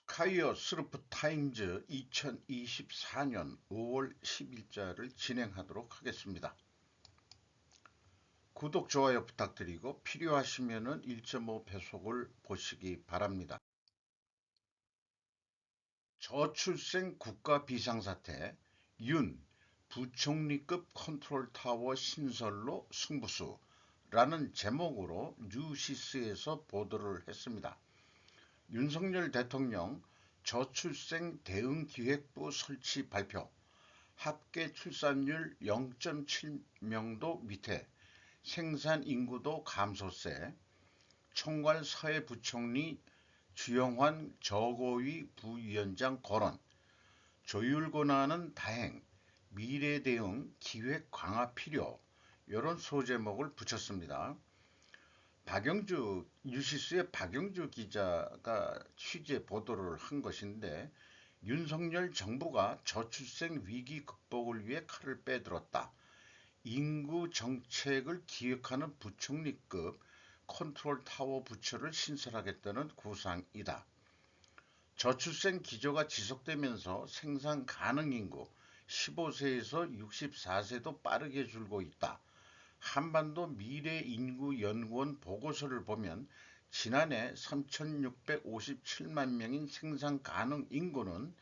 스카이어 스루프 타임즈 2024년 5월 10일자를 진행하도록 하겠습니다. 구독, 좋아요 부탁드리고 필요하시면 1.5 배속을 보시기 바랍니다. 저출생 국가 비상사태, 윤 부총리급 컨트롤타워 신설로 승부수라는 제목으로 뉴시스에서 보도를 했습니다. 윤석열 대통령 저출생 대응기획부 설치 발표, 합계 출산율 0.7명도 밑에 생산 인구도 감소세, 총괄 사회부총리 주영환 저고위 부위원장 거론, 조율 권한은 다행, 미래 대응 기획 강화 필요, 이런 소제목을 붙였습니다. 뉴시스의 박영주 기자가 취재 보도를 한 것인데, 윤석열 정부가 저출생 위기 극복을 위해 칼을 빼들었다. 인구 정책을 기획하는 부총리급 컨트롤 타워 부처를 신설하겠다는 구상이다. 저출생 기조가 지속되면서 생산 가능 인구 15세에서 64세도 빠르게 줄고 있다. 한반도 미래인구연구원 보고서를 보면 지난해 3,657만 명인 생산 가능 인구는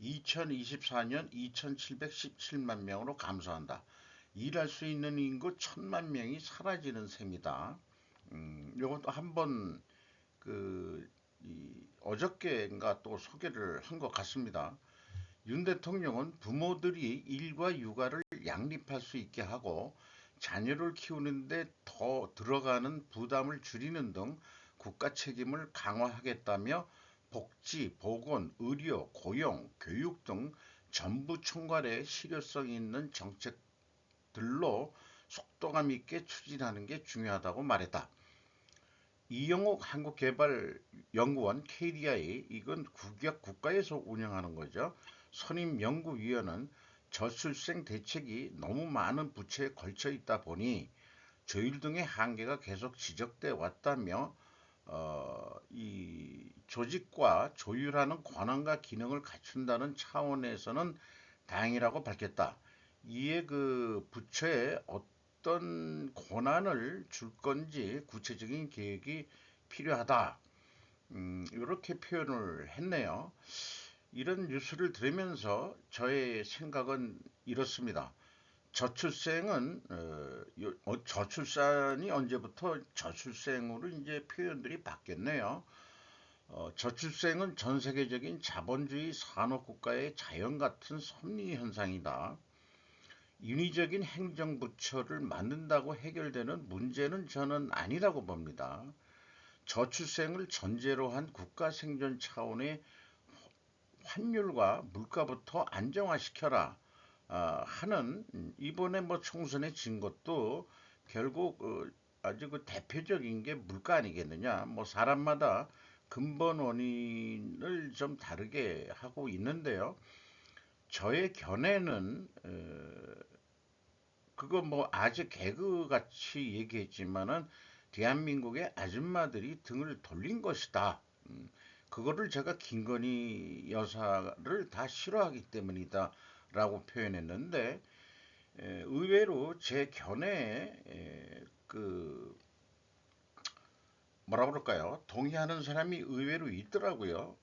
2024년 2,717만 명으로 감소한다. 일할 수 있는 인구 1,000만 명이 사라지는 셈이다. 이것도 한번 어저께인가 또 소개를 한 것 같습니다. 윤 대통령은 부모들이 일과 육아를 양립할 수 있게 하고 자녀를 키우는데 더 들어가는 부담을 줄이는 등 국가 책임을 강화하겠다며 복지, 보건, 의료, 고용, 교육 등 전부 총괄의 실효성 있는 정책들로 속도감 있게 추진하는 게 중요하다고 말했다. 이영옥 한국개발연구원 KDI, 이건 국가에서 운영하는 거죠. 선임 연구위원은 저출생 대책이 너무 많은 부처에 걸쳐 있다 보니 조율 등의 한계가 계속 지적돼 왔다며 이 조직과 조율하는 권한과 기능을 갖춘다는 차원에서는 다행이라고 밝혔다. 이에 부처에 어떤 권한을 줄 건지 구체적인 계획이 필요하다. 이렇게 표현을 했네요. 이런 뉴스를 들으면서 저의 생각은 이렇습니다. 저출산이 언제부터 저출생으로 이제 표현들이 바뀌었네요. 저출생은 전 세계적인 자본주의 산업국가의 자연 같은 섭리 현상이다. 인위적인 행정부처를 만든다고 해결되는 문제는 저는 아니라고 봅니다. 저출생을 전제로 한 국가 생존 차원의 환율과 물가부터 안정화시켜라 하는 이번에 총선에 진 것도 결국 아주 대표적인 게 물가 아니겠느냐. 사람마다 근본 원인을 좀 다르게 하고 있는데요. 저의 견해는 그거 아주 개그같이 얘기했지만은 대한민국의 아줌마들이 등을 돌린 것이다. 그거를 제가 김건희 여사를 다 싫어하기 때문이다 라고 표현했는데, 의외로 제 견해에 뭐라 그럴까요? 동의하는 사람이 의외로 있더라고요.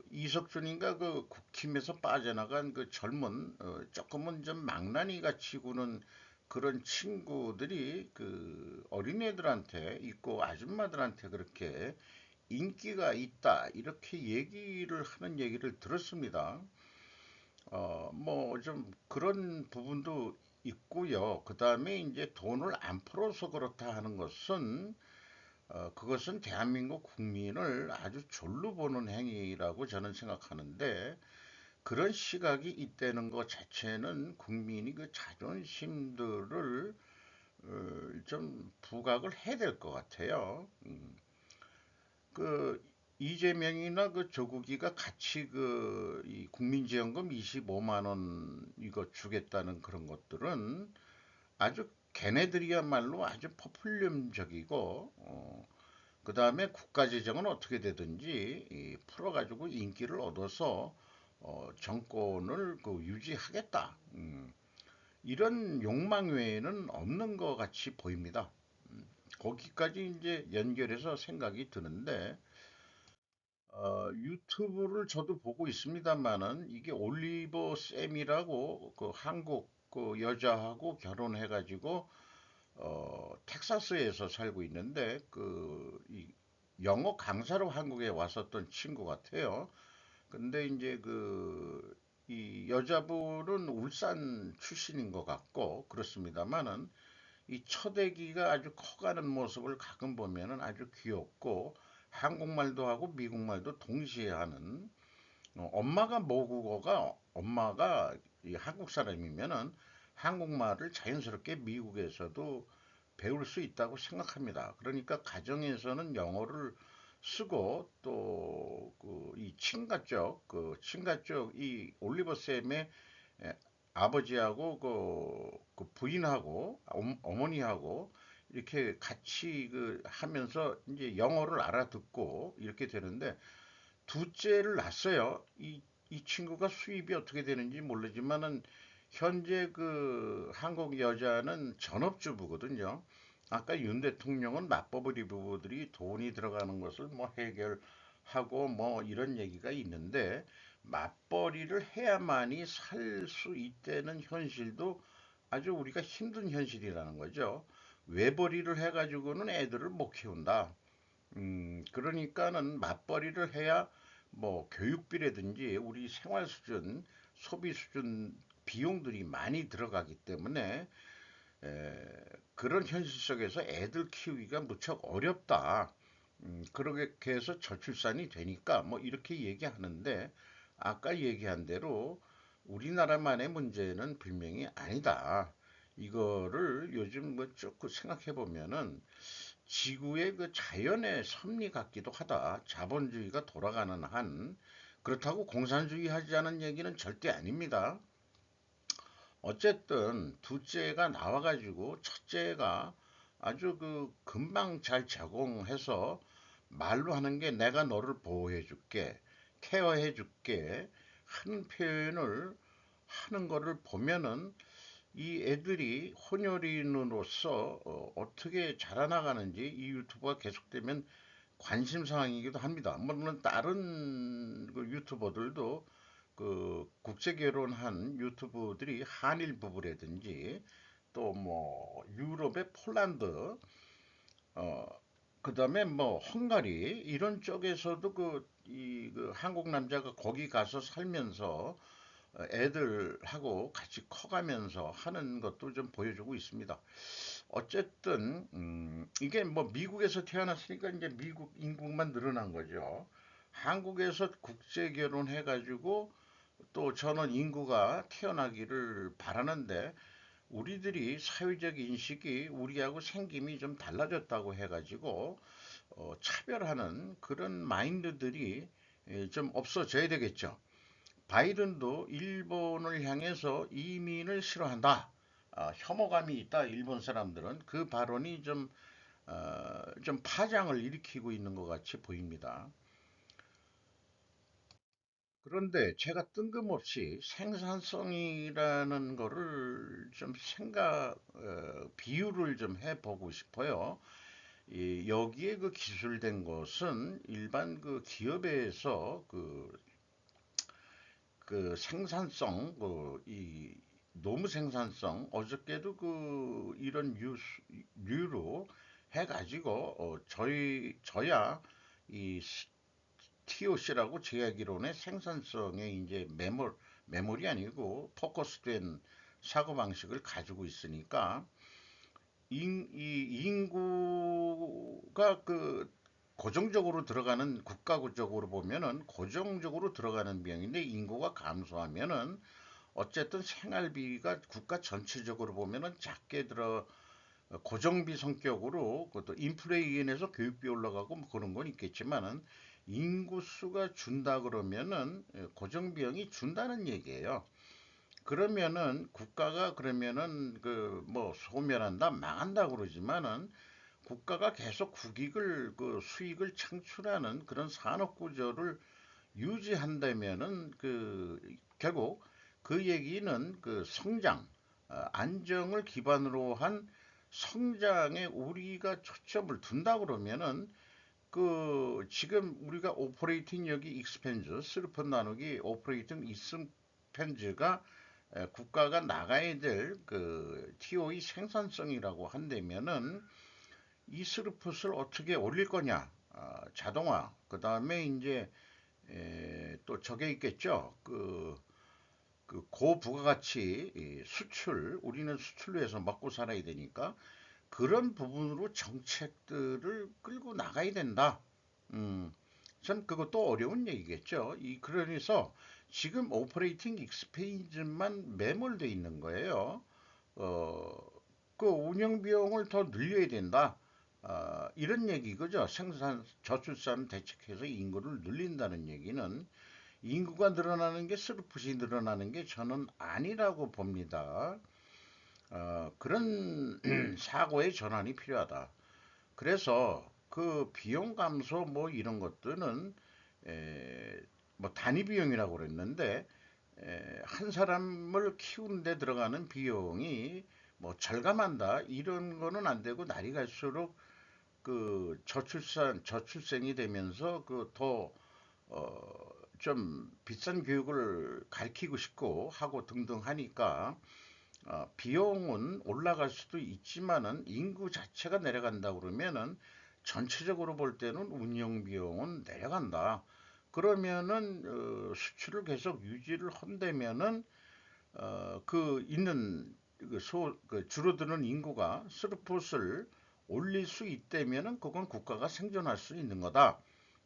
이석준인가 국힘에서 빠져나간 젊은 조금은 좀 망나니 같이 구는 그런 친구들이 어린애들한테 있고 아줌마들한테 그렇게 인기가 있다 이렇게 얘기를 하는 얘기를 들었습니다. 좀 그런 부분도 있고요. 그 다음에 이제 돈을 안 풀어서 그렇다 하는 것은 그것은 대한민국 국민을 아주 졸로 보는 행위라고 저는 생각하는데, 그런 시각이 있다는 것 자체는 국민이 자존심들을 좀 부각을 해야 될 것 같아요. 그 이재명이나 조국이가 같이 이 국민지원금 25만 원 이거 주겠다는 그런 것들은 아주 걔네들이야말로 아주 포퓰리즘적이고 그 다음에 국가 재정은 어떻게 되든지 풀어가지고 인기를 얻어서 정권을 유지하겠다. 이런 욕망 외에는 없는 것 같이 보입니다. 거기까지 이제 연결해서 생각이 드는데 유튜브를 저도 보고 있습니다만은 이게 올리버 쌤이라고 그 한국 그 여자하고 결혼해가지고 텍사스에서 살고 있는데 이 영어 강사로 한국에 왔었던 친구 같아요. 근데 이제 이 여자분은 울산 출신인 것 같고 그렇습니다만은 이 첫애기가 아주 커가는 모습을 가끔 보면은 아주 귀엽고 한국말도 하고 미국말도 동시에 하는 엄마가 모국어가 엄마가 이 한국 사람이면은 한국말을 자연스럽게 미국에서도 배울 수 있다고 생각합니다. 그러니까 가정에서는 영어를 쓰고 또 이 친가 쪽 이 올리버 쌤의 에, 아버지하고 그 부인하고 어머니하고 이렇게 같이 하면서 이제 영어를 알아듣고 이렇게 되는데 둘째를 낳았어요. 이 친구가 수입이 어떻게 되는지 모르지만은 현재 한국 여자는 전업주부거든요. 아까 윤 대통령은 맞벌이 부부들이 돈이 들어가는 것을 뭐 해결하고 뭐 이런 얘기가 있는데 맞벌이를 해야만이 살 수 있다는 현실도 아주 우리가 힘든 현실이라는 거죠. 외벌이를 해가지고는 애들을 못 키운다. 그러니까는 맞벌이를 해야 뭐 교육비라든지 우리 생활 수준, 소비 수준 비용들이 많이 들어가기 때문에 그런 현실 속에서 애들 키우기가 무척 어렵다. 그렇게 해서 저출산이 되니까 뭐 이렇게 얘기하는데 아까 얘기한 대로 우리나라만의 문제는 분명히 아니다. 이거를 요즘 뭐 조금 생각해 보면은 지구의 자연의 섭리 같기도 하다. 자본주의가 돌아가는 한 그렇다고 공산주의 하자는 얘기는 절대 아닙니다. 어쨌든 둘째가 나와가지고 첫째가 아주 금방 잘 적응해서 말로 하는 게 내가 너를 보호해 줄게, 케어해 줄게 하는 표현을 하는 거를 보면은 이 애들이 혼혈인으로서 떻게 자라나가는지 이 유튜브가 계속되면 관심 사항이기도 합니다. 물론 다른 유튜버들도 국제 결혼한 유튜브들이 한일 부부라든지 또 뭐 유럽의 폴란드 그다음에 뭐 헝가리 이런 쪽에서도 한국 남자가 거기 가서 살면서 애들하고 같이 커가면서 하는 것도 좀 보여주고 있습니다. 어쨌든 이게 뭐 미국에서 태어났으니까 이제 미국 인구만 늘어난 거죠. 한국에서 국제 결혼해가지고 또 저는 인구가 태어나기를 바라는데 우리들이 사회적 인식이 우리하고 생김이 좀 달라졌다고 해가지고 차별하는 그런 마인드들이 좀 없어져야 되겠죠. 바이든도 일본을 향해서 이민을 싫어한다. 혐오감이 있다. 일본 사람들은 그 발언이 좀 파장을 일으키고 있는 것 같이 보입니다. 그런데 제가 뜬금없이 생산성이라는 거를 좀 비유를 좀 해보고 싶어요. 여기에 기술된 것은 일반 기업에서 생산성, 이 노무 생산성, 어저께도 이런 류로 해가지고, 저야 이 TOC라고 제약이론의 생산성에 이제 메모리 아니고 포커스된 사고방식을 가지고 있으니까, 이 인구가 고정적으로 들어가는 국가적으로 보면은 고정적으로 들어가는 비용인데 인구가 감소하면은 어쨌든 생활비가 국가 전체적으로 보면은 작게 들어 고정비 성격으로 그것도 인플레에 인해서 교육비 올라가고 뭐 그런 건 있겠지만은 인구수가 준다 그러면은 고정비용이 준다는 얘기예요. 그러면은 국가가 그러면은 뭐 소멸한다 망한다 그러지만은 국가가 계속 국익을 그 수익을 창출하는 그런 산업 구조를 유지한다면은 그 결국 그 얘기는 그 성장, 안정을 기반으로 한 성장에 우리가 초점을 둔다 그러면은 그 지금 우리가 오퍼레이팅 여기 익스펜즈 슬픈 나누기 오퍼레이팅 익스펜즈가 국가가 나가야 될 그 TO의 생산성이라고 한다면은 이 스루풋을 어떻게 올릴 거냐? 자동화, 그 다음에 이제 또 저게 있겠죠. 그 고부가가치 수출, 우리는 수출로 해서 먹고 살아야 되니까 그런 부분으로 정책들을 끌고 나가야 된다. 음, 전 그것도 어려운 얘기겠죠. 그러면서 지금 오퍼레이팅 익스페인즈만 매몰돼 있는 거예요. 어, 그 운영 비용을 더 늘려야 된다. 이런 얘기 그죠? 저출산 대책해서 인구를 늘린다는 얘기는 인구가 늘어나는 게 스루풋이 늘어나는 게 저는 아니라고 봅니다. 그런 사고의 전환이 필요하다. 그래서 그 비용 감소 뭐 이런 것들은 에, 뭐 단위 비용이라고 그랬는데 한 사람을 키우는데 들어가는 비용이 뭐 절감한다 이런 거는 안 되고 날이 갈수록 그 저출생이 되면서 그 더 좀 비싼 교육을 가르치고 싶고 하고 등등 하니까 비용은 올라갈 수도 있지만은 인구 자체가 내려간다 그러면은 전체적으로 볼 때는 운영 비용은 내려간다. 그러면은 수출을 계속 유지를 한다면은 그 있는 그 줄어드는 인구가 스루풋을 올릴 수 있다면은 그건 국가가 생존할 수 있는 거다.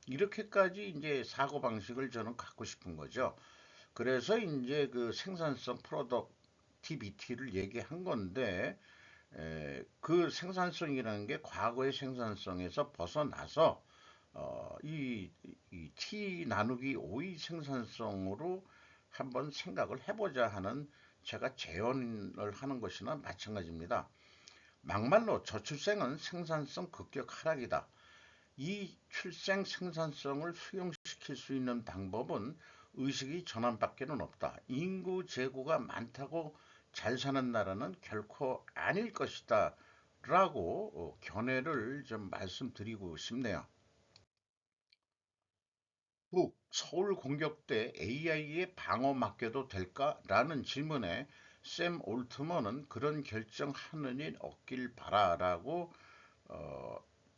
이렇게까지 이제 사고 방식을 저는 갖고 싶은 거죠. 그래서 이제 그 생산성 프로덕티비티를 얘기한 건데 그 생산성이라는 게 과거의 생산성에서 벗어나서 이 T 나누기 O의 생산성으로 한번 생각을 해보자 하는 제가 제언을 하는 것이나 마찬가지입니다. 막말로 저출생은 생산성 급격 하락이다. 이 출생 생산성을 수용시킬 수 있는 방법은 의식의 전환밖에는 없다. 인구 재고가 많다고 잘 사는 나라는 결코 아닐 것이다. 라고 견해를 좀 말씀드리고 싶네요. 북 서울 공격 때 AI에 방어 맡겨도 될까?라는 질문에 샘 올트먼은 그런 결정 하는 일 없길 바라라고 어,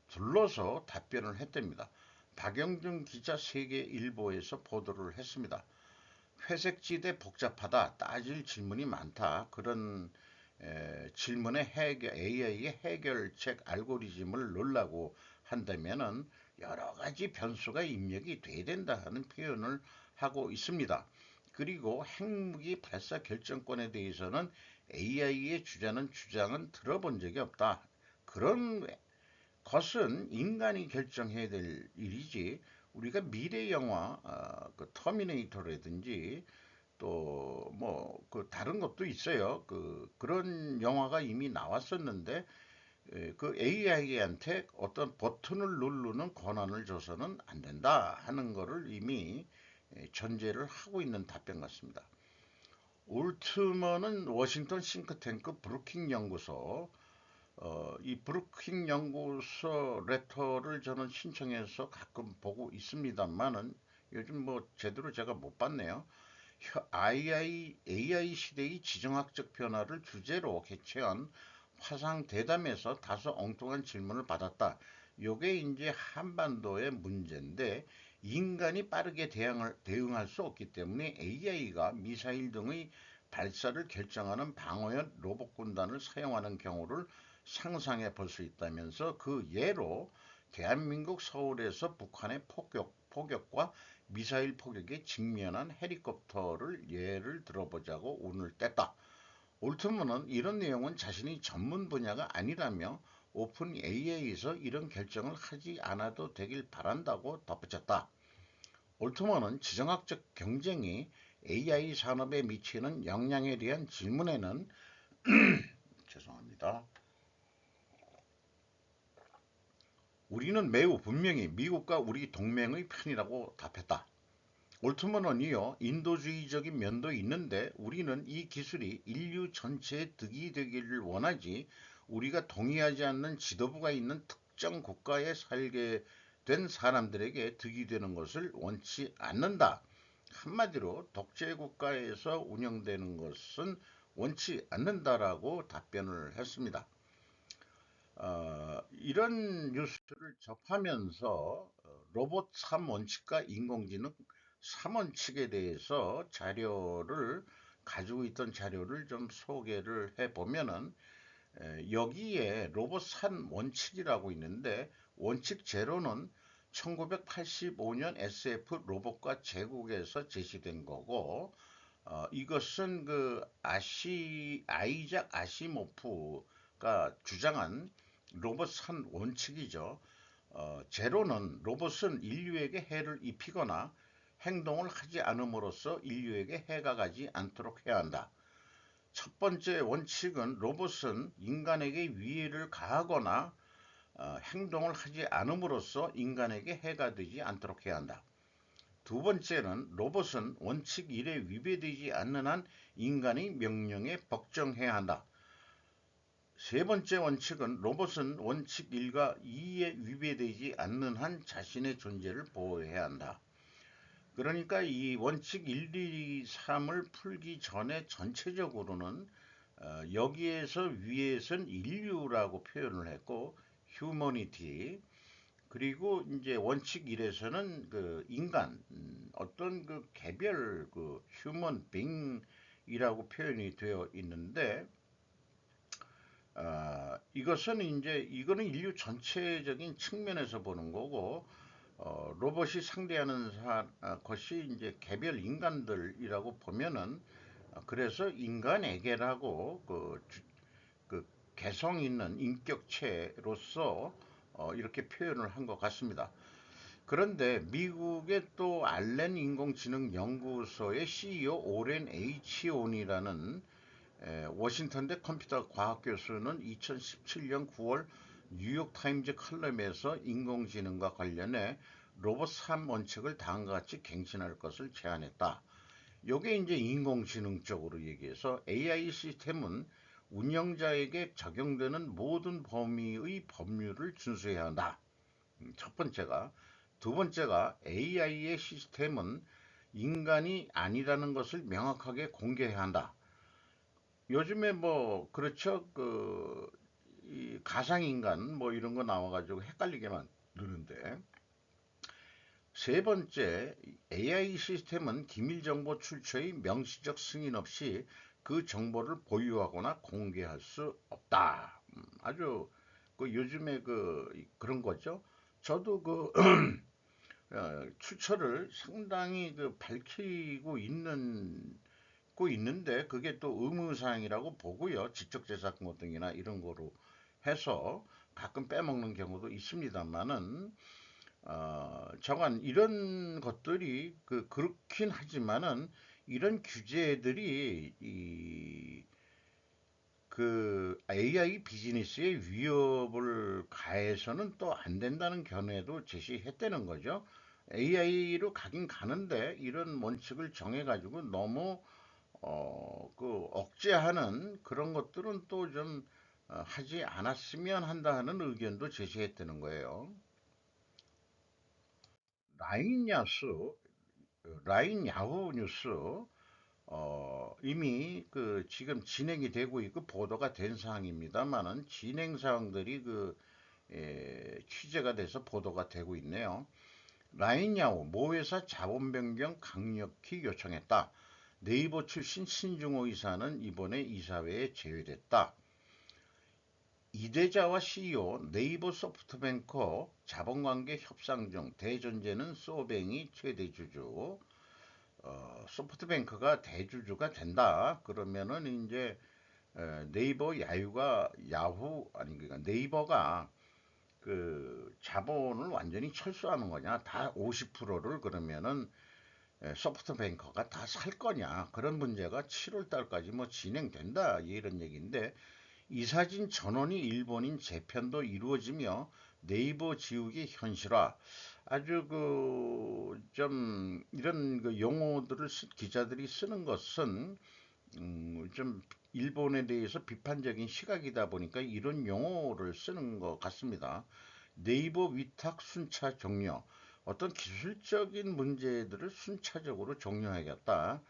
둘러서 답변을 했답니다. 박영준 기자 세계일보에서 보도를 했습니다. 회색지대 복잡하다, 따질 질문이 많다. 그런 질문의 AI의 해결책 알고리즘을 넣으려고 한다면은 여러 가지 변수가 입력이 돼야 된다 하는 표현을 하고 있습니다. 그리고 핵무기 발사 결정권에 대해서는 AI의 주장은 들어본 적이 없다. 그런 것은 인간이 결정해야 될 일이지 우리가 미래 영화 그 터미네이터라든지 또 뭐 그 다른 것도 있어요. 그런 영화가 이미 나왔었는데 그 AI한테 어떤 버튼을 누르는 권한을 줘서는 안 된다 하는 거를 이미 전제를 하고 있는 답변 같습니다. 올트먼은 워싱턴 싱크탱크 브루킹 연구소 이 브루킹 연구소 레터를 저는 신청해서 가끔 보고 있습니다만은 요즘 뭐 제대로 제가 못 봤네요. AI 시대의 지정학적 변화를 주제로 개최한 화상 대담에서 다소 엉뚱한 질문을 받았다. 요게 이제 한반도의 문제인데 인간이 빠르게 대응할 수 없기 때문에 AI가 미사일 등의 발사를 결정하는 방어용 로봇 군단을 사용하는 경우를 상상해 볼 수 있다면서 그 예로 대한민국 서울에서 북한의 폭격과 미사일 포격에 직면한 헬리콥터를 예를 들어보자고 운을 뗐다. 올트먼은 이런 내용은 자신이 전문 분야가 아니라며 오픈 AI에서 이런 결정을 하지 않아도 되길 바란다고 덧붙였다. 올트먼은 지정학적 경쟁이 AI 산업에 미치는 영향에 대한 질문에는 죄송합니다. 우리는 매우 분명히 미국과 우리 동맹의 편이라고 답했다. 올트먼은이요, 인도주의적인 면도 있는데 우리는 이 기술이 인류 전체의 득이 되기를 원하지 우리가 동의하지 않는 지도부가 있는 특정 국가에 살게 된 사람들에게 득이 되는 것을 원치 않는다. 한마디로 독재 국가에서 운영되는 것은 원치 않는다라고 답변을 했습니다. 이런 뉴스를 접하면서 로봇 3원칙과 인공지능 3원칙에 대해서 자료를 가지고 있던 자료를 좀 소개를 해보면은 여기에 로봇 3원칙이라고 있는데 원칙 제로는 1985년 SF 로봇과 제국에서 제시된 거고 이것은 그 아이작 아시모프가 주장한 로봇 산 원칙이죠. 제로는 로봇은 인류에게 해를 입히거나 행동을 하지 않음으로써 인류에게 해가 가지 않도록 해야 한다. 첫 번째 원칙은 로봇은 인간에게 위해를 가하거나 행동을 하지 않음으로써 인간에게 해가 되지 않도록 해야 한다. 두 번째는 로봇은 원칙 1에 위배되지 않는 한 인간의 명령에 복종해야 한다. 세 번째 원칙은 로봇은 원칙 1과 2에 위배되지 않는 한 자신의 존재를 보호해야 한다. 그러니까 이 원칙 1, 2, 3을 풀기 전에 전체적으로는 여기에서 위에선 인류라고 표현을 했고 휴머니티 그리고 이제 원칙 1에서는 그 인간 어떤 그 개별 그 휴먼 빙이라고 표현이 되어 있는데 이것은 이제 이거는 인류 전체적인 측면에서 보는 거고 로봇이 상대하는 것이 이제 개별 인간들이라고 보면은 그래서 인간에게라고 그 개성 있는 인격체로서 이렇게 표현을 한 것 같습니다. 그런데 미국의 또 알렌 인공지능 연구소의 CEO 오렌 H 온이라는 워싱턴대 컴퓨터 과학 교수는 2017년 9월 뉴욕타임즈 칼럼에서 인공지능과 관련해 로봇 3원칙을 다음과 같이 갱신할 것을 제안했다. 요게 이제 인공지능 쪽으로 얘기해서 AI 시스템은 운영자에게 적용되는 모든 범위의 법률을 준수해야 한다. 첫 번째가. 두 번째가 AI의 시스템은 인간이 아니라는 것을 명확하게 공개해야 한다. 요즘에 뭐 그렇죠. 이 가상인간 뭐 이런 거 나와가지고 헷갈리게 만드는데 세 번째 AI 시스템은 기밀 정보 출처의 명시적 승인 없이 그 정보를 보유하거나 공개할 수 없다. 아주 그 요즘에 그런 거죠. 저도 출처를 상당히 밝히고 있는데 그게 또 의무사항이라고 보고요. 지적재산권 등이나 이런 거로 해서 가끔 빼먹는 경우도 있습니다만은 저간 이런 것들이 그렇긴 하지만은 이런 규제들이 그 AI 비즈니스에 위협을 가해서는 또 안 된다는 견해도 제시했다는 거죠. AI로 가긴 가는데 이런 원칙을 정해가지고 너무 억제하는 그런 것들은 또 좀 하지 않았으면 한다 하는 의견도 제시했다는 거예요. 라인 야스, 라인 야후 뉴스, 이미 지금 진행이 되고 있고 보도가 된 사항입니다만은 진행 사항들이 취재가 돼서 보도가 되고 있네요. 라인 야후 모회사 자본 변경 강력히 요청했다. 네이버 출신 신중호 이사는 이번에 이사회에 제외됐다. 이대자와 CEO 네이버 소프트뱅크 자본관계 협상 중 대전제는 소뱅이 최대 주주. 소프트뱅크가 대주주가 된다. 그러면은 이제 네이버 야후 아니 그러니까 네이버가 그 자본을 완전히 철수하는 거냐? 다 50%를 그러면은 소프트뱅크가 다 살 거냐? 그런 문제가 7월 달까지 뭐 진행된다. 이런 얘기인데 이 사진 전원이 일본인 재편도 이루어지며 네이버 지우기 현실화. 아주 좀 이런 용어들을 기자들이 쓰는 것은 좀 일본에 대해서 비판적인 시각이다 보니까 이런 용어를 쓰는 것 같습니다. 네이버 위탁 순차 종료. 어떤 기술적인 문제들을 순차적으로 종료하겠다.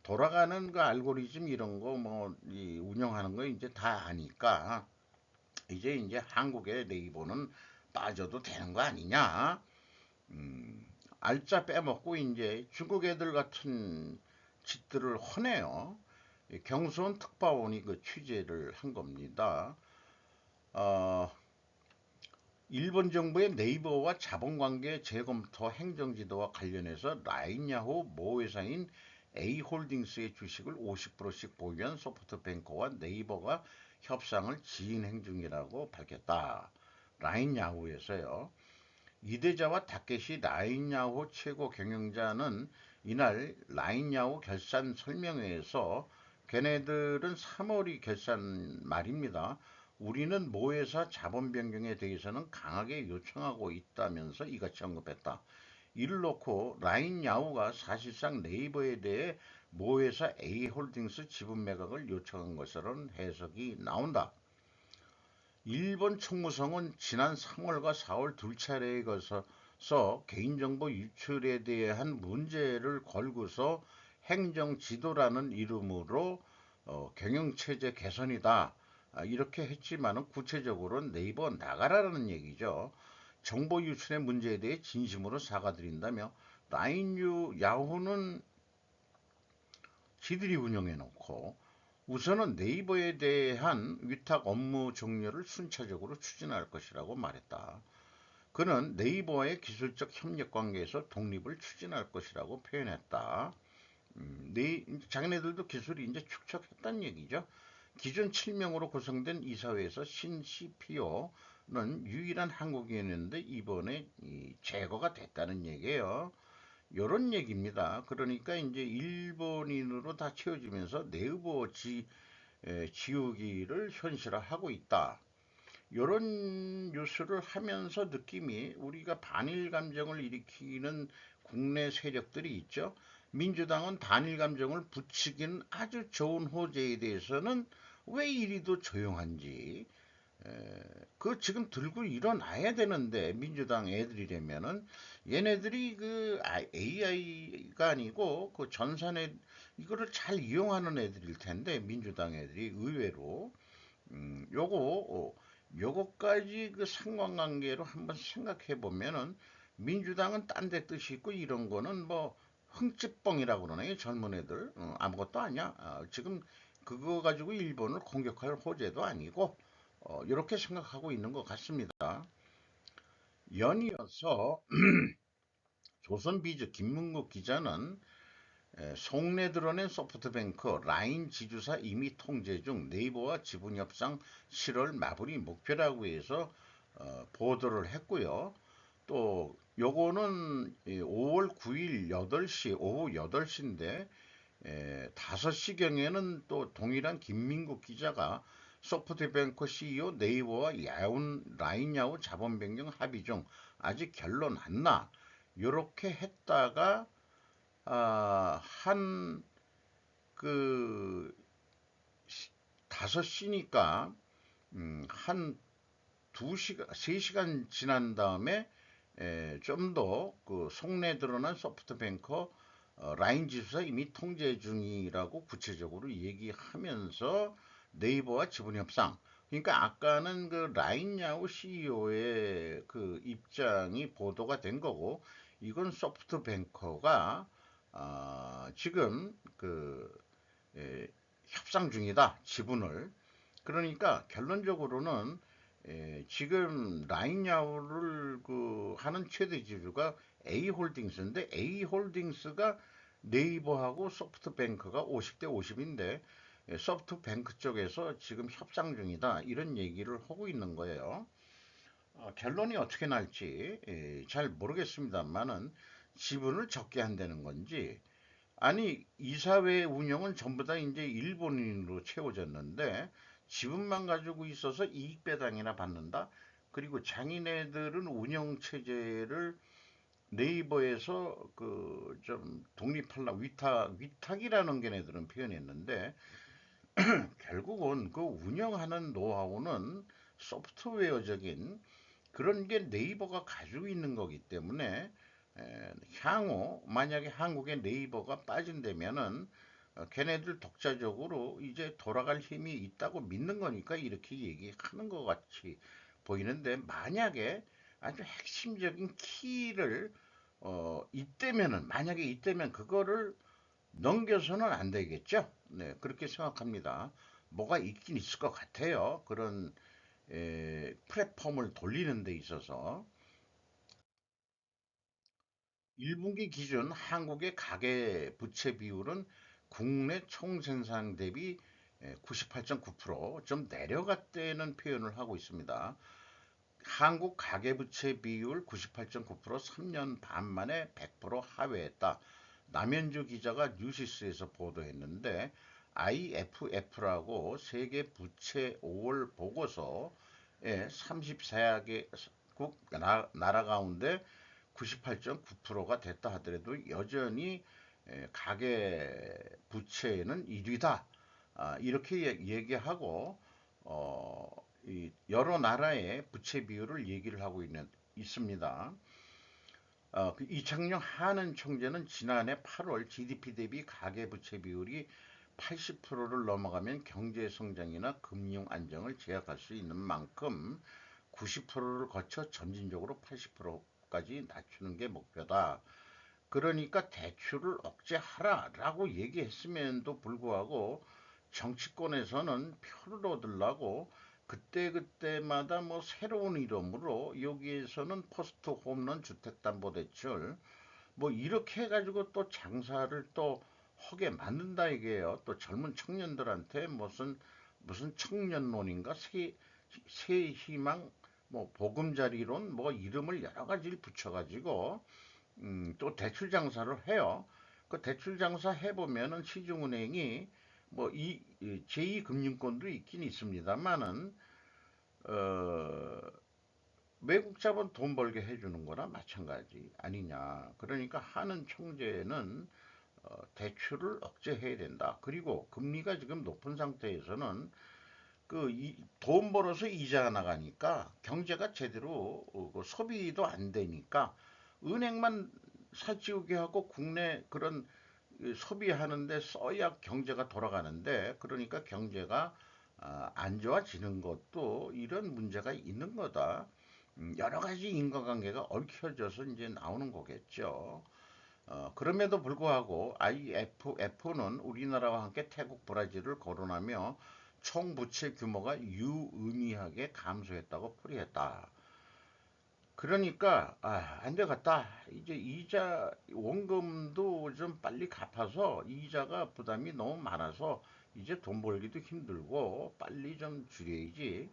돌아가는 그 알고리즘 이런 거 뭐 운영하는 거 이제 다 아니까 이제 한국의 네이버는 빠져도 되는 거 아니냐? 음, 알짜 빼먹고 이제 중국 애들 같은 짓들을 허네요. 경수원 특파원이 그 취재를 한 겁니다. 어, 일본 정부의 네이버와 자본관계 재검토 행정지도와 관련해서 라인야후 모회사인 A홀딩스의 주식을 50%씩 보유한 소프트뱅크와 네이버가 협상을 진행 중이라고 밝혔다. 라인야후에서요. 이대자와 타케시 라인야후 최고 경영자는 이날 라인야후 결산 설명회에서 걔네들은 3월이 결산 말입니다. 우리는 모회사 자본 변경에 대해서는 강하게 요청하고 있다면서 이같이 언급했다. 이를 놓고 라인야후가 사실상 네이버에 대해 모회사 A홀딩스 지분 매각을 요청한 것으로는 해석이 나온다. 일본 총무성은 지난 3월과 4월 두 차례에 걸쳐서 개인정보 유출에 대한 문제를 걸고서 행정지도라는 이름으로 경영체제 개선이다. 이렇게 했지만 구체적으로는 네이버 나가라는 얘기죠. 정보 유출의 문제에 대해 진심으로 사과드린다며 야후는 지들이 운영해 놓고 우선은 네이버에 대한 위탁 업무 종료를 순차적으로 추진할 것이라고 말했다. 그는 네이버와의 기술적 협력 관계에서 독립을 추진할 것이라고 표현했다. 자기네들도 기술이 이제 축적했다는 얘기죠. 기존 7명으로 구성된 이사회에서 신 CPO는 유일한 한국인이었는데 이번에 제거가 됐다는 얘기예요. 요런 얘기입니다. 그러니까 이제 일본인으로 다 채워지면서 네이버 지우기를 현실화하고 있다. 요런 뉴스를 하면서 느낌이 우리가 반일 감정을 일으키는 국내 세력들이 있죠. 민주당은 단일 감정을 부추기는 아주 좋은 호재에 대해서는 왜 이리도 조용한지 그 지금 들고 일어나야 되는데 민주당 애들이라면은 얘네들이 AI가 아니고 그 전산에 이거를 잘 이용하는 애들일 텐데 민주당 애들이 의외로 요거까지 그 상관관계로 한번 생각해 보면은 민주당은 딴 데 뜻이 있고 이런 거는 뭐 흥칫뻥이라고 그러네 젊은 애들 아무것도 아니야. 지금 그거 가지고 일본을 공격할 호재도 아니고 이렇게 생각하고 있는 것 같습니다. 연이어서 조선비즈 김문국 기자는 속내 드러낸 소프트뱅크 라인 지주사 이미 통제 중 네이버와 지분 협상 7월 마무리 목표라고 해서 보도를 했고요. 또 요거는 5월 9일 8시 오후 8시인데 5시경에는 또 동일한 김민국 기자가 소프트뱅크 CEO 네이버와 라인야후 자본 변경 합의 중 아직 결론 안 나. 요렇게 했다가 한 그 5시니까 한 2시간, 3시간 지난 다음에 좀 더 그 속내 드러난 소프트뱅크 라인 지수사 이미 통제 중이라고 구체적으로 얘기하면서 네이버와 지분 협상. 그러니까 아까는 그 라인야후 CEO의 그 입장이 보도가 된 거고 이건 소프트뱅크가 지금 에, 협상 중이다 지분을. 그러니까 결론적으로는 지금 라인야후를 하는 최대 지주가 A홀딩스인데 A홀딩스가 네이버하고 소프트뱅크가 50대 50인데 소프트뱅크 쪽에서 지금 협상 중이다 이런 얘기를 하고 있는 거예요. 결론이 어떻게 날지 잘 모르겠습니다만은 지분을 적게 한다는 건지 아니 이사회 운영은 전부 다 이제 일본인으로 채워졌는데 지분만 가지고 있어서 이익 배당이나 받는다. 그리고 장인애들은 운영 체제를 네이버에서 그 좀 독립하려 위탁이라는 걔네들은 표현했는데 결국은 그 운영하는 노하우는 소프트웨어적인 그런 게 네이버가 가지고 있는 거기 때문에 향후 만약에 한국의 네이버가 빠진다면은 걔네들 독자적으로 이제 돌아갈 힘이 있다고 믿는 거니까 이렇게 얘기하는 것 같이 보이는데 만약에 아주 핵심적인 키를 이때면은 만약에 이때면 그거를 넘겨서는 안 되겠죠. 네, 그렇게 생각합니다. 뭐가 있긴 있을 것 같아요. 그런 플랫폼을 돌리는 데 있어서 1분기 기준 한국의 가계 부채 비율은 국내 총생산 대비 98.9%좀 내려갔다는 표현을 하고 있습니다. 한국 가계부채 비율 98.9% 3년 반 만에 100% 하회했다. 남현주 기자가 뉴시스에서 보도했는데 IFF라고 세계 부채 5월 보고서에 34개국 나라 가운데 98.9%가 됐다 하더라도 여전히 가계 부채는 1위다. 이렇게 얘기하고 어, 여러 나라의 부채 비율을 얘기를 하고 있습니다. 이창용 하는 총재는 지난해 8월 GDP 대비 가계부채 비율이 80%를 넘어가면 경제 성장이나 금융 안정을 제약할 수 있는 만큼 90%를 거쳐 점진적으로 80%까지 낮추는 게 목표다. 그러니까 대출을 억제하라라고 얘기했음에도 불구하고 정치권에서는 표를 얻으려고 그때그때마다 뭐 새로운 이름으로 여기에서는 포스트 홈런 주택담보대출 뭐 이렇게 해가지고 또 장사를 또 하게 만든다 이게요. 또 젊은 청년들한테 무슨 청년론인가 새 희망 뭐 보금자리론 뭐 이름을 여러 가지를 붙여가지고 또 대출 장사를 해요. 그 대출 장사 해보면은 시중은행이 뭐 제2금융권도 있긴 있습니다만은 어, 외국 자본 돈 벌게 해주는 거나 마찬가지 아니냐. 그러니까 하는 총재는 대출을 억제해야 된다. 그리고 금리가 지금 높은 상태에서는 돈 벌어서 이자가 나가니까 경제가 제대로 그 소비도 안 되니까 은행만 살찌우게 하고 국내 그런 소비하는데 써야 경제가 돌아가는데 그러니까 경제가 안 좋아지는 것도 이런 문제가 있는 거다. 여러 가지 인과관계가 얽혀져서 이제 나오는 거겠죠. 그럼에도 불구하고 IFF는 우리나라와 함께 태국, 브라질을 거론하며 총 부채 규모가 유의미하게 감소했다고 풀이했다. 그러니까 안 되겠다. 이제 이자 원금도 좀 빨리 갚아서 이자가 부담이 너무 많아서 이제 돈 벌기도 힘들고 빨리 좀 줄여야지.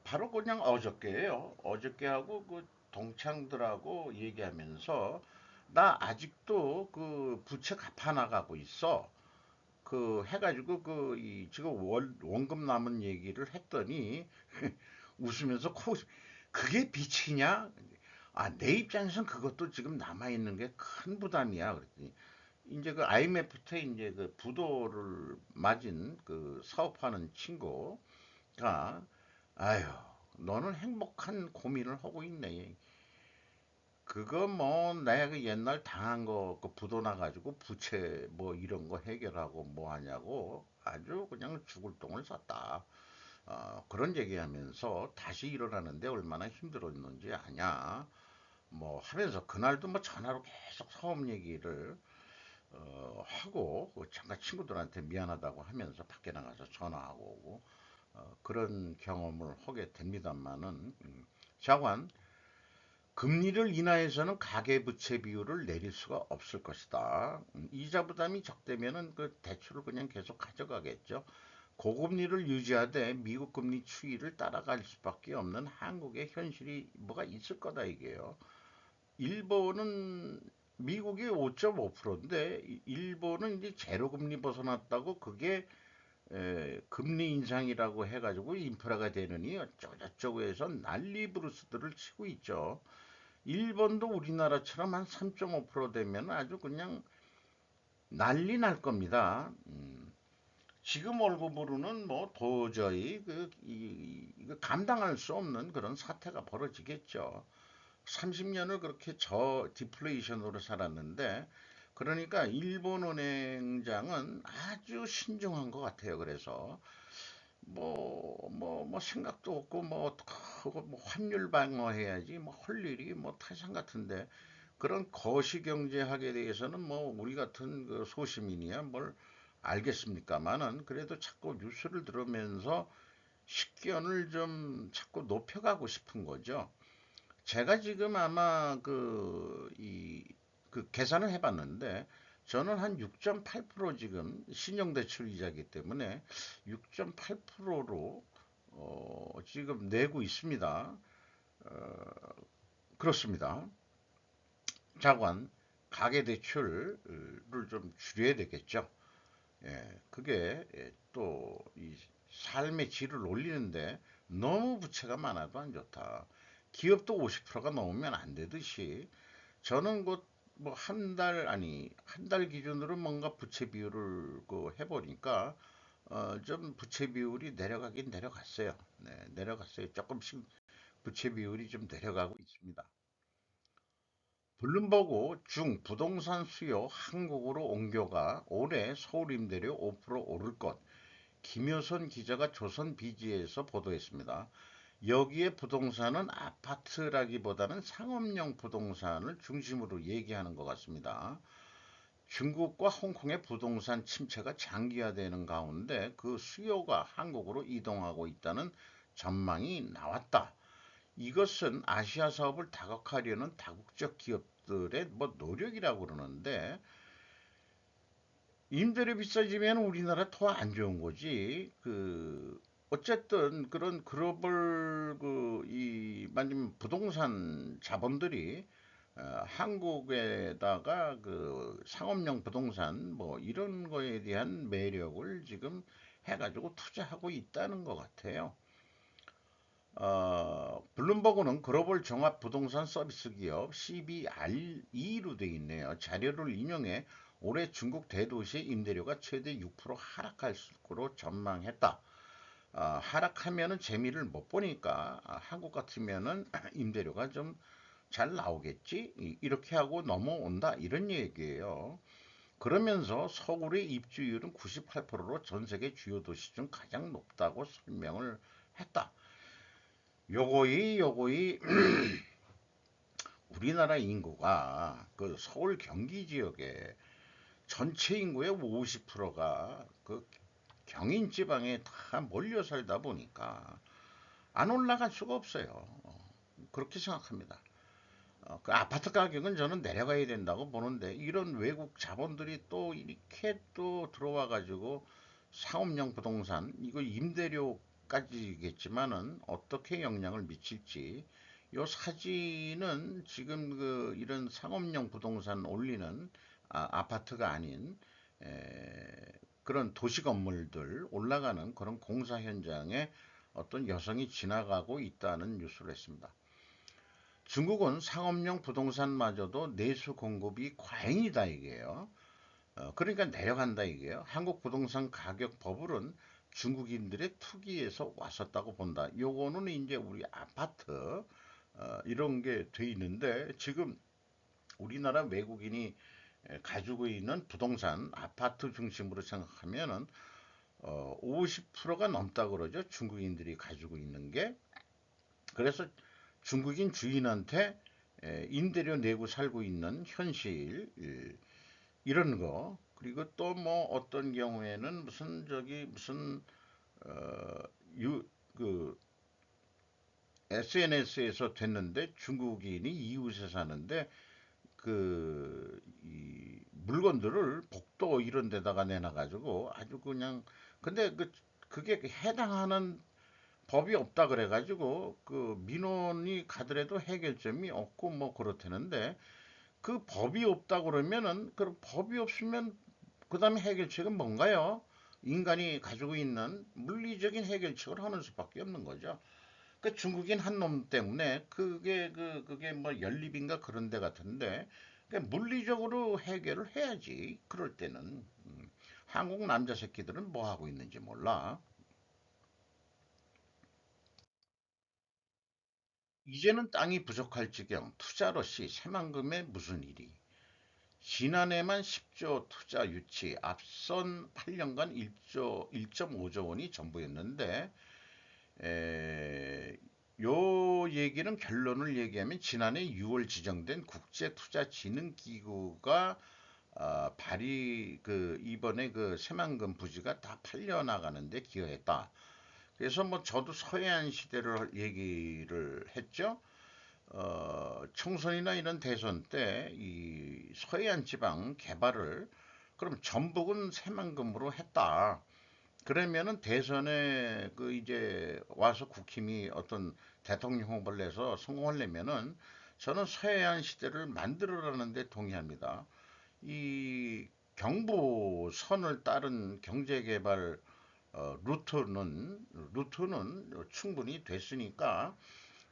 바로 그냥 어저께예요. 어저께 하고 그 동창들하고 얘기하면서 나 아직도 그 부채 갚아 나가고 있어. 그 해가지고 지금 원금 남은 얘기를 했더니 웃으면서 그게 빚이냐? 내 입장에선 그것도 지금 남아있는 게 큰 부담이야. 그랬더니 이제 그 IMF 때 이제 그 부도를 맞은 그 사업하는 친구가 아유, 너는 행복한 고민을 하고 있네. 그거 뭐 내가 그 옛날 당한 거 그 부도 나가지고 부채 뭐 이런 거 해결하고 뭐 하냐고 아주 그냥 죽을 똥을 쌌다. 그런 얘기하면서 다시 일어나는데 얼마나 힘들었는지 아냐. 뭐 하면서 그날도 뭐 전화로 계속 사업 얘기를 하고 그 잠깐 친구들한테 미안하다고 하면서 밖에 나가서 전화하고 오고 그런 경험을 하게 됩니다만은 자관 금리를 인하해서는 가계부채 비율을 내릴 수가 없을 것이다. 이자 부담이 적대면은 그 대출을 그냥 계속 가져가겠죠. 고금리를 유지하되 미국 금리 추이를 따라갈 수밖에 없는 한국의 현실이 뭐가 있을 거다 이게요. 일본은 미국이 5.5%인데 일본은 이제 제로 금리 벗어났다고 그게 금리 인상이라고 해가지고 인프라가 되느니 어쩌고저쩌고 해서 난리 부르스들을 치고 있죠. 일본도 우리나라처럼 한 3.5% 되면 아주 그냥 난리 날 겁니다. 지금 월급으로는 뭐 도저히 이거 감당할 수 없는 그런 사태가 벌어지겠죠. 30년을 그렇게 디플레이션으로 살았는데, 그러니까 일본 은행장은 아주 신중한 것 같아요. 그래서 뭐 생각도 없고 뭐 어떡하고 뭐 환율 방어해야지 뭐 할 일이 뭐 타상 같은데, 그런 거시경제학에 대해서는 뭐 우리 같은 그 소시민이야 뭘 알겠습니까마는, 그래도 자꾸 뉴스를 들으면서 식견을 좀 자꾸 높여가고 싶은 거죠. 제가 지금 아마 그 계산을 해봤는데, 저는 한 6.8% 지금 신용대출 이자기 때문에 6.8%로 지금 내고 있습니다. 그렇습니다. 자관 가계대출을 좀 줄여야 되겠죠. 예, 그게 또 이 삶의 질을 올리는데 너무 부채가 많아도 안 좋다. 기업도 50%가 넘으면 안 되듯이, 저는 곧 뭐 한 달 기준으로 뭔가 부채 비율을 해보니까 좀 부채 비율이 내려가긴 내려갔어요. 네, 내려갔어요. 조금씩 부채 비율이 좀 내려가고 있습니다. 블룸버그 중 부동산 수요 한국으로 옮겨가 올해 서울 임대료 5% 오를 것. 김효선 기자가 조선 비지에서 보도했습니다. 여기에 부동산은 아파트라기보다는 상업용 부동산을 중심으로 얘기하는 것 같습니다. 중국과 홍콩의 부동산 침체가 장기화되는 가운데 그 수요가 한국으로 이동하고 있다는 전망이 나왔다. 이것은 아시아 사업을 다각화하려는 다국적 기업들의 뭐 노력이라고 그러는데, 임대료 비싸지면 우리나라 더 안 좋은 거지. 어쨌든 그런 글로벌 이 만약 부동산 자본들이 한국에다가 그 상업용 부동산 뭐 이런 거에 대한 매력을 지금 해가지고 투자하고 있다는 것 같아요. 블룸버그는 글로벌 종합 부동산 서비스 기업 CBRE로 되어 있네요. 자료를 인용해 올해 중국 대도시 임대료가 최대 6% 하락할 거로 전망했다. 하락하면은 재미를 못 보니까 한국 같으면은 임대료가 좀 잘 나오겠지? 이렇게 하고 넘어온다. 이런 얘기예요. 그러면서 서울의 입주율은 98%로 전 세계 주요 도시 중 가장 높다고 설명을 했다. 요거이 우리나라 인구가 그 서울 경기 지역에 전체 인구의 50%가 그 경인 지방에 다 몰려 살다 보니까 안 올라갈 수가 없어요. 그렇게 생각합니다. 그 아파트 가격은 저는 내려가야 된다고 보는데, 이런 외국 자본들이 또 이렇게 또 들어와 가지고 상업용 부동산 이거 임대료까지겠지만은 어떻게 영향을 미칠지, 요 사진은 지금 이런 상업용 부동산 올리는 아파트가 아닌 그런 도시 건물들 올라가는 그런 공사 현장에 어떤 여성이 지나가고 있다는 뉴스를 했습니다. 중국은 상업용 부동산마저도 내수 공급이 과잉이다 이게요. 그러니까 내려간다 이게요. 한국 부동산 가격 버블은 중국인들의 투기에서 왔었다고 본다. 요거는 이제 우리 아파트 이런 게 돼 있는데, 지금 우리나라 외국인이 가지고 있는 부동산 아파트 중심으로 생각하면은 50%가 넘다 그러죠. 중국인들이 가지고 있는 게. 그래서 중국인 주인한테 임대료 내고 살고 있는 현실, 이런 거. 그리고 또 뭐 어떤 경우에는 무슨 무슨 어, 유, 그 SNS에서 됐는데, 중국인이 이웃에 사는데 이 물건들을 복도 이런 데다가 내놔가지고 아주 그냥, 근데 그게 해당하는 법이 없다 그래가지고 그 민원이 가더라도 해결점이 없고 뭐 그렇다는데, 그 법이 없다 그러면은 그 법이 없으면 그 다음에 해결책은 뭔가요? 인간이 가지고 있는 물리적인 해결책을 하는 수밖에 없는 거죠. 그 중국인 한 놈 때문에 그게 뭐 연립인가 그런 데 같은데 물리적으로 해결을 해야지. 그럴 때는 한국 남자 새끼들은 뭐 하고 있는지 몰라. 이제는 땅이 부족할 지경 투자로시 새만금의 무슨 일이. 지난해만 10조 투자 유치, 앞선 8년간 1.5조 원이 전부였는데, 에, 요 얘기는 결론을 얘기하면 지난해 6월 지정된 국제투자진흥기구가 이번에 그 새만금 부지가 다 팔려나가는데 기여했다. 그래서 뭐 저도 서해안 시대를 얘기를 했죠. 총선이나 이런 대선 때 이 서해안 지방 개발을 그럼 전북은 새만금으로 했다. 그러면은 대선에 그 이제 와서 국힘이 어떤 대통령 후보를 내서 성공하려면은 저는 서해안 시대를 만들어라는 데 동의합니다. 이 경부선을 따른 경제개발 루트는 충분히 됐으니까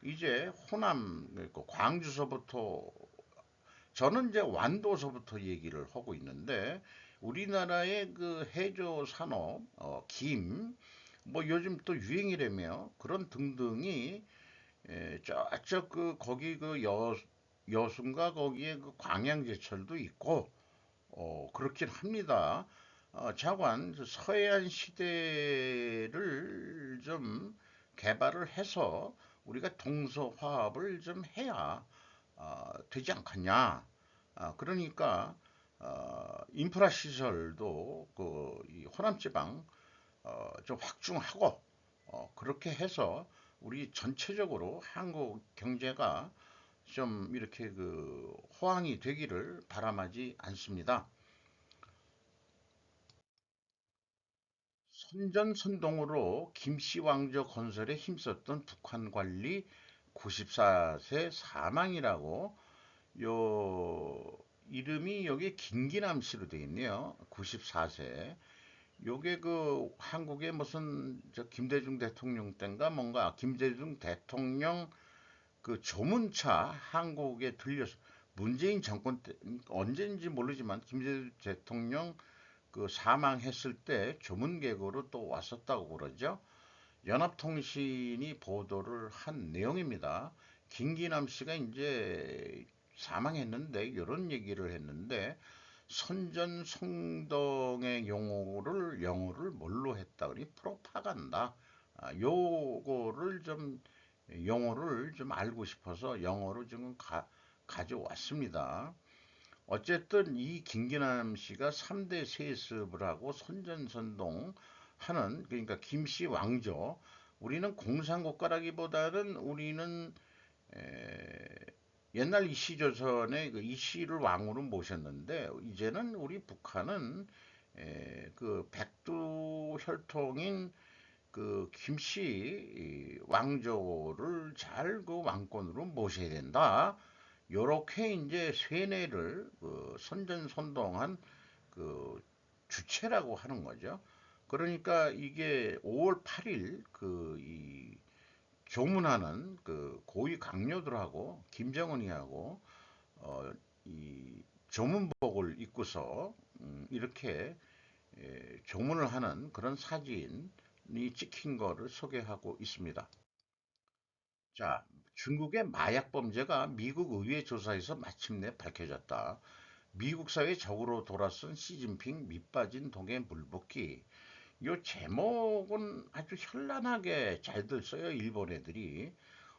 이제 호남 그 광주서부터 저는 이제 완도서부터 얘기를 하고 있는데 우리나라의 그 해조 산업, 뭐 요즘 또 유행이라며 그런 등등이 저쪽 그 거기 그 여순과 거기에 그 광양제철도 있고 그렇긴 합니다. 자관 서해안 시대를 좀 개발을 해서 우리가 동서화합을 좀 해야 되지 않겠냐. 그러니까 인프라 시설도 그이 호남지방 좀 확충하고 그렇게 해서 우리 전체적으로 한국 경제가 좀 이렇게 그 호황이 되기를 바람하지 않습니다. 선전선동으로 김씨왕조 건설에 힘썼던 북한 관리 94세 사망이라고 요 이름이 여기 김기남 씨로 되어 있네요. 94세. 요게 그 한국의 무슨 저 김대중 대통령 때인가 뭔가 김대중 대통령 그 조문차 한국에 들려서 문재인 정권 때 언제인지 모르지만 김대중 대통령 그 사망했을 때 조문객으로 또 왔었다고 그러죠. 연합통신이 보도를 한 내용입니다. 김기남 씨가 이제 사망했는데 이런 얘기를 했는데 선전송동의 용어를 영어를 뭘로 했다 그러니 프로파간다. 요거를 좀 용어를 좀 알고 싶어서 영어로 좀 가져왔습니다. 어쨌든 이 김기남 씨가 3대 세습을 하고 선전선동 하는 그러니까 김씨 왕조 우리는 공산국가라기보다는 우리는 에, 옛날 이씨조선의 그 이씨를 왕으로 모셨는데 이제는 우리 북한은 그 백두 혈통인 그 김씨 왕조를 잘 그 왕권으로 모셔야 된다. 요렇게 이제 세뇌를 그 선전선동한 그 주체라고 하는 거죠. 그러니까 이게 5월 8일 그 이 조문하는 그 고위 강요들하고 김정은이하고 이 조문복을 입고서 이렇게 조문을 하는 그런 사진이 찍힌 거를 소개하고 있습니다. 자, 중국의 마약 범죄가 미국 의회 조사에서 마침내 밝혀졌다. 미국 사회 적으로 돌아선 시진핑 밑빠진 독의 물붓기. 요 제목은 아주 현란하게 잘들 써요, 일본 애들이.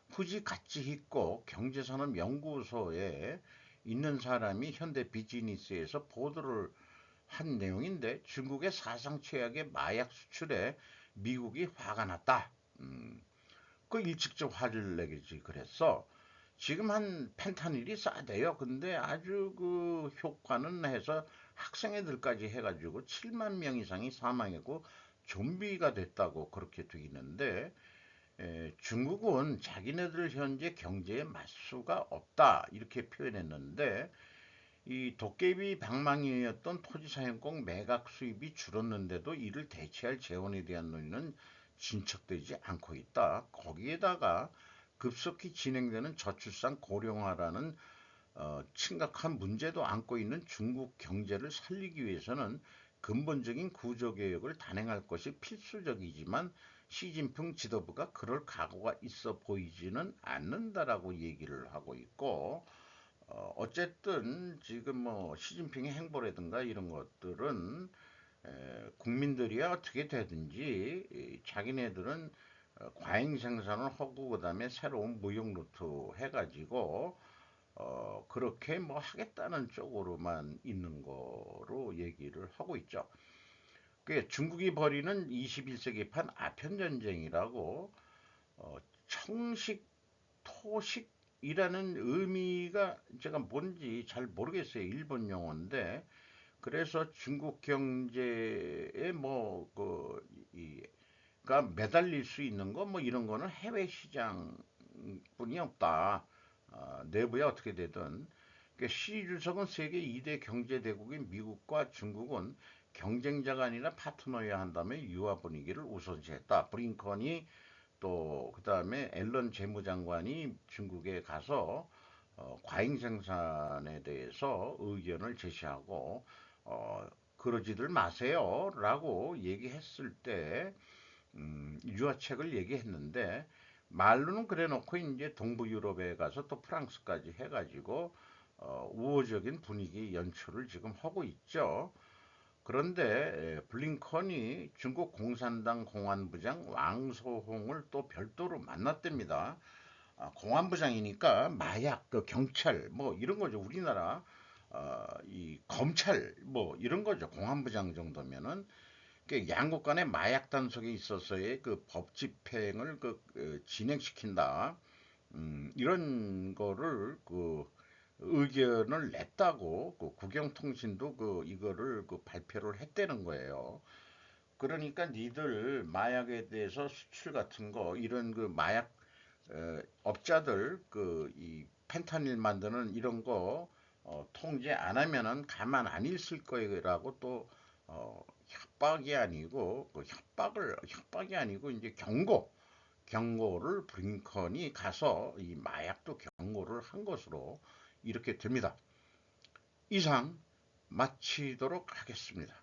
후지 가치 있고 경제산업연구소에 있는 사람이 현대 비즈니스에서 보도를 한 내용인데 중국의 사상 최악의 마약 수출에 미국이 화가 났다. 그 일찍 화를 내겠지 그랬어. 지금 한 펜타닐이 싸대요. 근데 아주 그 효과는 해서 학생애들까지 해가지고 7만 명 이상이 사망했고 좀비가 됐다고 그렇게 돼 있는데 중국은 자기네들 현재 경제에 맞수가 없다 이렇게 표현했는데 이 도깨비 방망이였던 토지 사용권 매각 수입이 줄었는데도 이를 대체할 재원에 대한 논의는 진척되지 않고 있다. 거기에다가 급속히 진행되는 저출산 고령화라는 심각한 문제도 안고 있는 중국 경제를 살리기 위해서는 근본적인 구조개혁을 단행할 것이 필수적이지만 시진핑 지도부가 그럴 각오가 있어 보이지는 않는다라고 얘기를 하고 있고, 어쨌든 지금 뭐 시진핑의 행보라든가 이런 것들은 국민들이야 어떻게 되든지 자기네들은 과잉 생산을 하고 그다음에 새로운 무역 루트 해가지고 그렇게 뭐 하겠다는 쪽으로만 있는 거로 얘기를 하고 있죠. 그 중국이 벌이는 21세기판 아편 전쟁이라고 청식 토식이라는 의미가 제가 뭔지 잘 모르겠어요. 일본 용어인데 그래서 중국 경제에 가 매달릴 수 있는 거 뭐 이런 거는 해외 시장뿐이 없다. 내부에 어떻게 되든 그러니까 시 주석은 세계 2대 경제 대국인 미국과 중국은 경쟁자가 아니라 파트너여야 한다며 유화 분위기를 우선시했다. 브링컨이 또 그다음에 앨런 재무장관이 중국에 가서 과잉 생산에 대해서 의견을 제시하고 그러지들 마세요라고 얘기했을 때 유화책을 얘기했는데 말로는 그래놓고 이제 동부 유럽에 가서 또 프랑스까지 해가지고 우호적인 분위기 연출을 지금 하고 있죠. 그런데 블링컨이 중국 공산당 공안부장 왕소홍을 또 별도로 만났답니다. 공안부장이니까 마약, 그 경찰 뭐 이런 거죠. 우리나라 이 검찰 뭐 이런 거죠. 공안부장 정도면은 양국 간의 마약 단속에 있어서의 그 법 집행을 진행시킨다. 이런 거를 의견을 냈다고 국영통신도 이거를 발표를 했다는 거예요. 그러니까 니들 마약에 대해서 수출 같은 거 이런 마약 업자들 이 펜타닐 만드는 이런 거 통제 안 하면은 가만 안 있을 거라고 또 협박이 아니고 협박이 아니고 이제 경고를 블링컨이 가서 이 마약도 경고를 한 것으로 이렇게 됩니다. 이상 마치도록 하겠습니다.